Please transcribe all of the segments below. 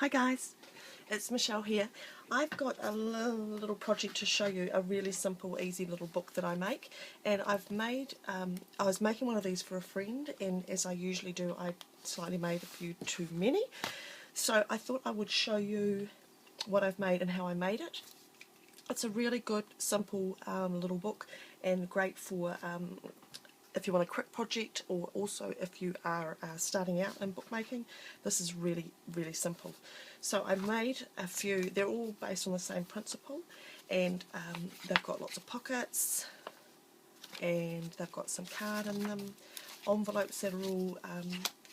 Hi guys, it's Michelle here. I've got a little project to show you, a really simple, easy little book that I make. And I was making one of these for a friend, and as I usually do, I slightly made a few too many. So I thought I would show you what I've made and how I made it. It's a really good, simple little book, and great for if you want a quick project, or also if you are starting out in bookmaking. This is really, really simple. So I made a few. They're all based on the same principle, and they've got lots of pockets, and they've got some card in them, envelopes that are all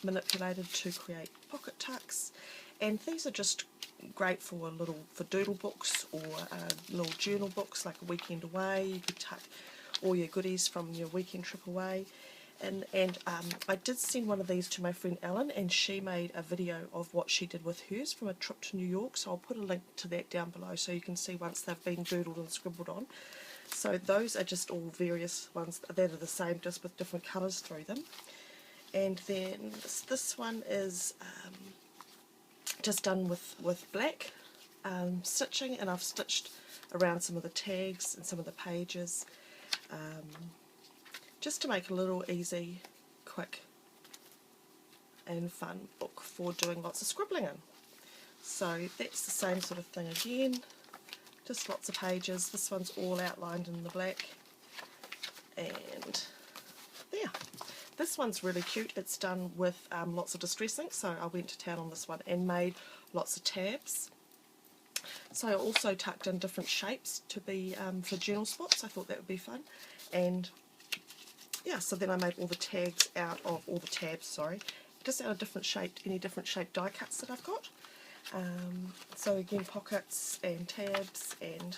manipulated to create pocket tucks, and these are just great for doodle books, or little journal books, like a weekend away. You could tuck all your goodies from your weekend trip away. And I did send one of these to my friend Ellen, and she made a video of what she did with hers from a trip to New York, so I'll put a link to that down below so you can see once they've been doodled and scribbled on. So those are just all various ones that are the same, just with different colours through them. And then this one is just done with black stitching, and I've stitched around some of the tags and some of the pages, just to make a little easy, quick and fun book for doing lots of scribbling in. So that's the same sort of thing again, just lots of pages. This one's all outlined in the black, and there. This one's really cute. It's done with lots of distress ink, so I went to town on this one and made lots of tabs. So I also tucked in different shapes to be for journal spots. I thought that would be fun. And yeah, so then I made all the tags out of, all the tabs, sorry, just out of different shaped, any different shaped die cuts that I've got. So again, pockets and tabs, and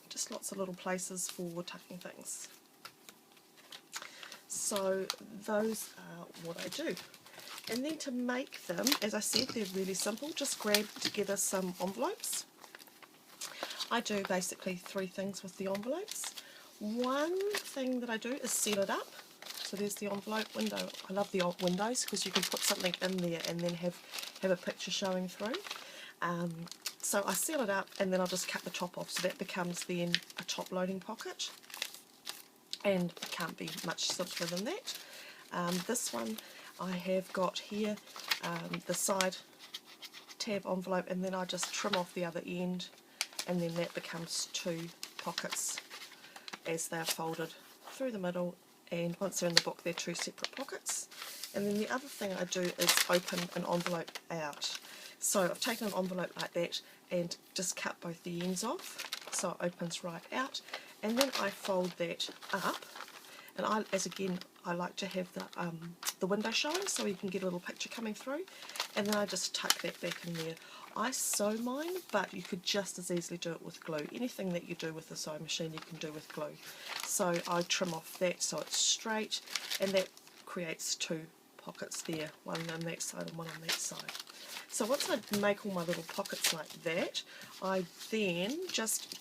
just lots of little places for tucking things. So those are what I do. And then to make them, as I said, they're really simple. Just grab together some envelopes. I do basically three things with the envelopes. One thing that I do is seal it up. So there's the envelope window. I love the windows because you can put something in there and then have a picture showing through. So I seal it up, and then I'll just cut the top off, so that becomes then a top loading pocket. And it can't be much simpler than that. This one I have got here, the side tab envelope, and then I just trim off the other end, and then that becomes two pockets as they're folded through the middle, and once they're in the book they're two separate pockets. And then the other thing I do is open an envelope out. So I've taken an envelope like that and just cut both the ends off, so it opens right out, and then I fold that up, and I like to have the window showing so you can get a little picture coming through, and then I just tuck that back in there. I sew mine, but you could just as easily do it with glue. Anything that you do with the sewing machine you can do with glue. So I trim off that so it's straight, and that creates two pockets there, one on that side and one on that side. So once I make all my little pockets like that, I then just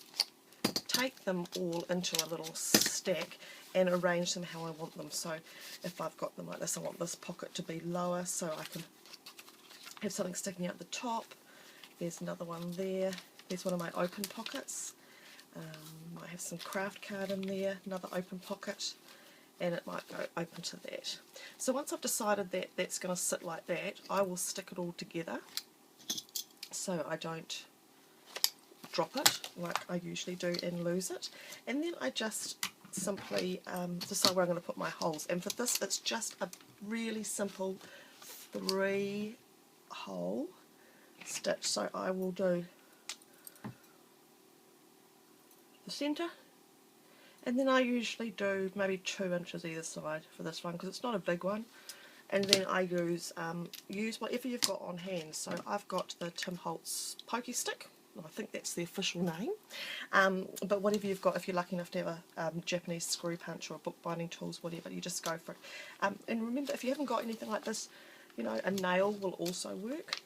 take them all into a little stack and arrange them how I want them. So if I've got them like this, I want this pocket to be lower so I can have something sticking out the top. There's another one there. There's one of my open pockets. Might have some craft card in there, another open pocket, and it might go open to that. So once I've decided that that's going to sit like that, I will stick it all together so I don't drop it like I usually do and lose it. And then I just simply decide where I'm going to put my holes. And for this, it's just a really simple 3-hole stitch. So I will do the centre, and then I usually do maybe 2 inches either side for this one because it's not a big one. And then I use whatever you've got on hand. So I've got the Tim Holtz pokey stick. I think that's the official name, but whatever you've got, if you're lucky enough to have a Japanese screw punch or a bookbinding tools, whatever, you just go for it. And remember, if you haven't got anything like this, you know, a nail will also work.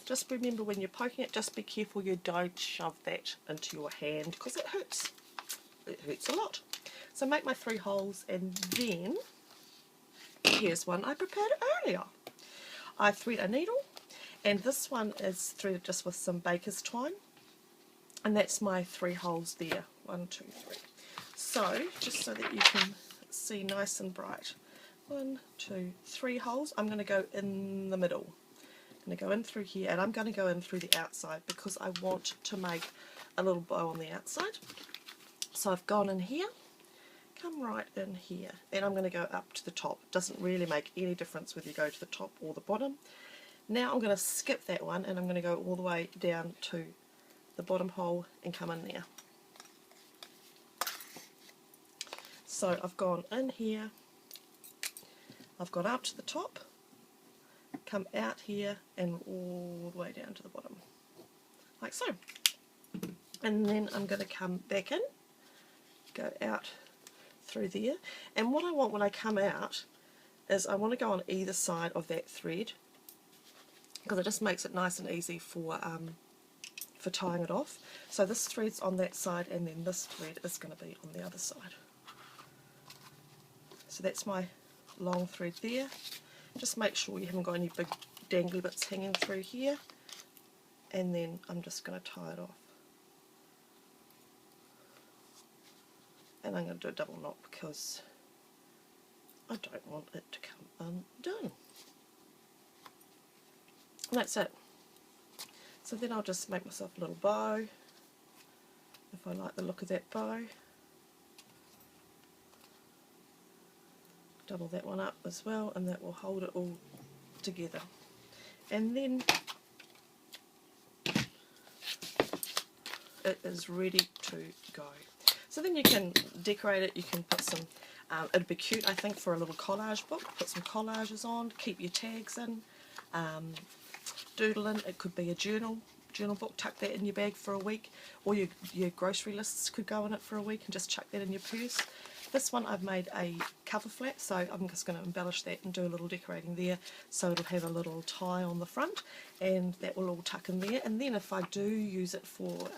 Just remember, when you're poking it, just be careful you don't shove that into your hand because it hurts. It hurts a lot. So make my 3 holes, and then here's one I prepared earlier. I thread a needle And this one is threaded just with some baker's twine, and that's my 3 holes there. 1, 2, 3. So just so that you can see nice and bright, 1, 2, 3 holes. I'm going to go in the middle. I'm going to go in through here, and I'm going to go in through the outside because I want to make a little bow on the outside. So I've gone in here, come right in here, and I'm going to go up to the top. It doesn't really make any difference whether you go to the top or the bottom. Now I'm going to skip that one, and I'm going to go all the way down to the bottom hole and come in there. So I've gone in here, I've gone up to the top, come out here and all the way down to the bottom, like so. And then I'm going to come back in, go out through there, and what I want when I come out is I want to go on either side of that thread, because it just makes it nice and easy for tying it off. So this thread's on that side, and then this thread is going to be on the other side. So that's my long thread there. Just make sure you haven't got any big dangly bits hanging through here, and then I'm just going to tie it off. And I'm going to do a double knot because I don't want it to come undone. And that's it. So then I'll just make myself a little bow, if I like the look of that bow. Double that one up as well, and that will hold it all together. And then it is ready to go. So then you can decorate it, you can put some, it'd be cute I think for a little collage book, put some collages on, keep your tags in, doodle in, it could be a journal book, tuck that in your bag for a week, or your grocery lists could go in it for a week and just chuck that in your purse. This one I've made a cover flat, so I'm just going to embellish that and do a little decorating there, so it'll have a little tie on the front, and that will all tuck in there. And then if I do use it for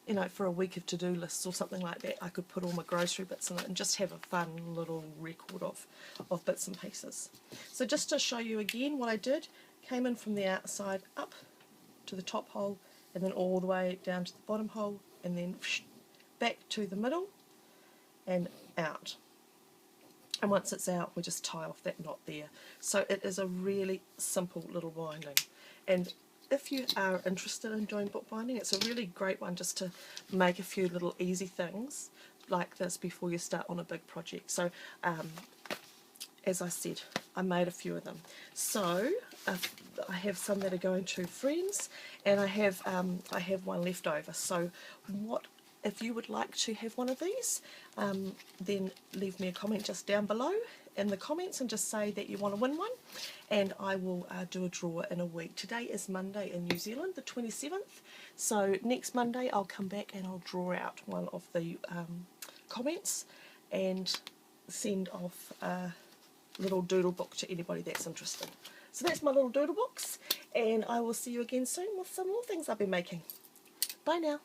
you know, for a week of to-do lists or something like that, I could put all my grocery bits in it and just have a fun little record of bits and pieces. So just to show you again what I did, came in from the outside up to the top hole, and then all the way down to the bottom hole, and then back to the middle and out. And once it's out, we just tie off that knot there. So it is a really simple little binding. And if you are interested in doing bookbinding, it's a really great one just to make a few little easy things like this before you start on a big project. So as I said, I made a few of them. So I have some that are going to friends, and I have one left over. So if you would like to have one of these, then leave me a comment just down below in the comments and just say that you want to win one, and I will do a draw in a week. Today is Monday in New Zealand, the 27th, so next Monday I'll come back and I'll draw out one of the comments and send off a little doodle book to anybody that's interested. So that's my little doodle books, and I will see you again soon with some more things I'll be making. Bye now.